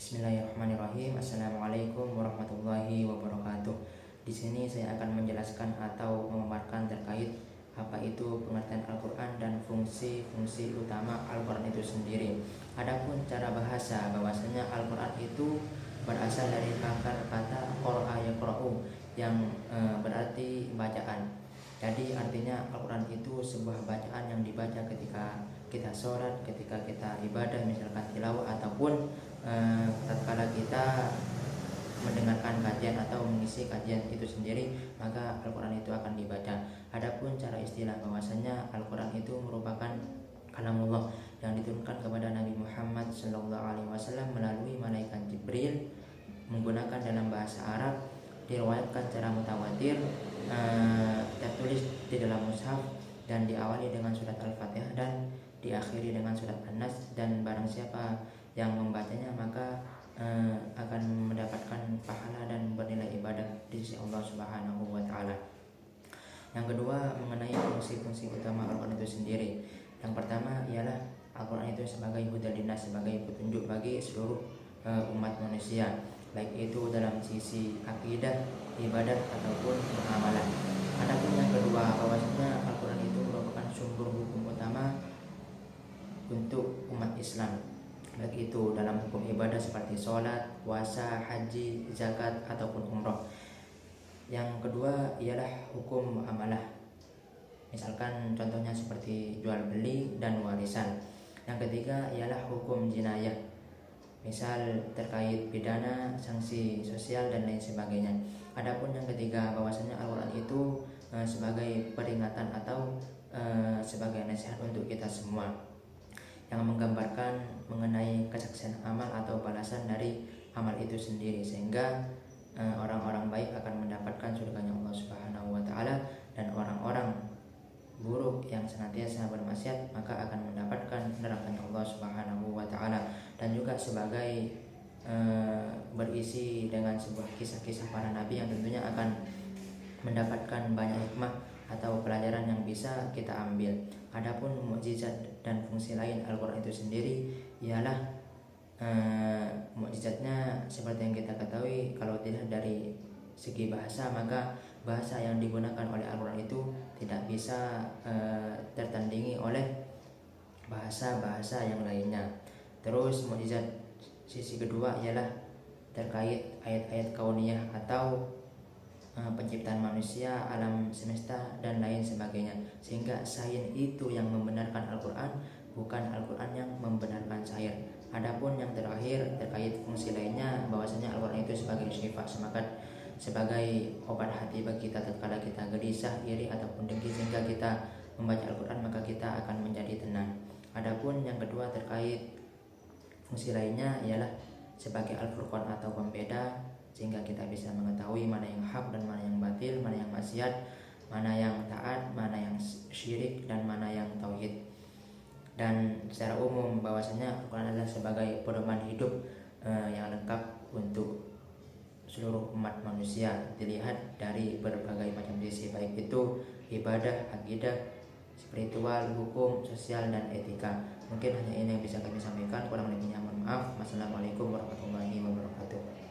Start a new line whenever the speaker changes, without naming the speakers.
Bismillahirrahmanirrahim. Assalamualaikum warahmatullahi wabarakatuh. Di sini saya akan menjelaskan atau memaparkan terkait apa itu pengertian Al-Quran dan fungsi-fungsi utama Al-Quran itu sendiri. Adapun cara bahasa, bahwasanya Al-Quran itu berasal dari akar kata qara'a yaqra'u yang berarti bacaan. Jadi artinya Al-Quran itu sebuah bacaan yang dibaca ketika kita sholat, ketika kita ibadah, misalkan tilawah, ataupun tatkala kita mendengarkan kajian atau mengisi kajian itu sendiri, maka Al-Quran itu akan dibaca. Adapun cara istilah, bahwasanya Al-Quran itu merupakan kalamullah yang diturunkan kepada Nabi Muhammad SAW melalui malaikat Jibril menggunakan dalam bahasa Arab, diriwayatkan secara mutawatir, tertulis di dalam mushaf, dan diawali dengan surat Al-Fatihah dan diakhiri dengan surat An-Nas, dan barang siapa yang membacanya maka akan mendapatkan pahala dan bernilai ibadah di sisi Allah Subhanahu wa taala. Yang kedua, mengenai fungsi-fungsi utama Al-Quran itu sendiri. Yang pertama ialah Al-Quran itu sebagai hudan linnas, sebagai petunjuk bagi seluruh umat manusia, baik itu dalam sisi akidah, ibadah ataupun amalan. Adapun yang kedua, bahwasanya Al-Quran itu merupakan sumber hukum utama untuk umat Islam, baik itu dalam hukum ibadah seperti sholat, puasa, haji, zakat ataupun umroh. Yang kedua ialah hukum amalah, misalkan contohnya seperti jual beli dan warisan. Yang ketiga ialah hukum jinayah, misal terkait pidana, sanksi sosial dan lain sebagainya. Adapun yang ketiga, bahwasanya Al-Quran itu sebagai peringatan atau sebagai nasihat untuk kita semua, yang menggambarkan mengenai kesaksian amal atau balasan dari amal itu sendiri, sehingga orang-orang baik akan mendapatkan surganya Allah Subhanahu wa taala, dan orang-orang buruk yang senantiasa bermaksiat maka akan mendapatkan nerakanya Allah Subhanahu wa taala. Dan juga sebagai berisi dengan sebuah kisah-kisah para nabi yang tentunya akan mendapatkan banyak hikmah atau pelajaran yang bisa kita ambil. Adapun mukjizat dan fungsi lain Al-Quran itu sendiri ialah mukjizatnya seperti yang kita ketahui, kalau tidak dari segi bahasa, maka bahasa yang digunakan oleh Al-Quran itu tidak bisa tertandingi oleh bahasa-bahasa yang lainnya. Terus mukjizat sisi kedua ialah terkait ayat-ayat kauniyah atau penciptaan manusia, alam semesta dan lain sebagainya, sehingga sains itu yang membenarkan Al-Quran, bukan Al-Quran yang membenarkan sains. Adapun yang terakhir terkait fungsi lainnya, bahwasanya Al-Quran itu sebagai syifa, sebagai obat hati bagi kita tatkala kita gelisah, iri ataupun dengki, sehingga kita membaca Al-Quran maka kita akan menjadi tenang. Adapun yang kedua terkait fungsi lainnya ialah sebagai Al-Furqan atau pembeda, sehingga kita bisa mengetahui mana yang hak dan mana yang batil, mana yang maksiat, mana yang taat, mana yang syirik, dan mana yang tauhid. Dan secara umum bahwasanya Al-Quran adalah sebagai pedoman hidup yang lengkap untuk seluruh umat manusia, dilihat dari berbagai macam sisi, baik itu ibadah, akidah, spiritual, hukum, sosial, dan etika. Mungkin hanya ini yang bisa kami sampaikan, kurang lebihnya mohon maaf. Wassalamualaikum warahmatullahi wabarakatuh.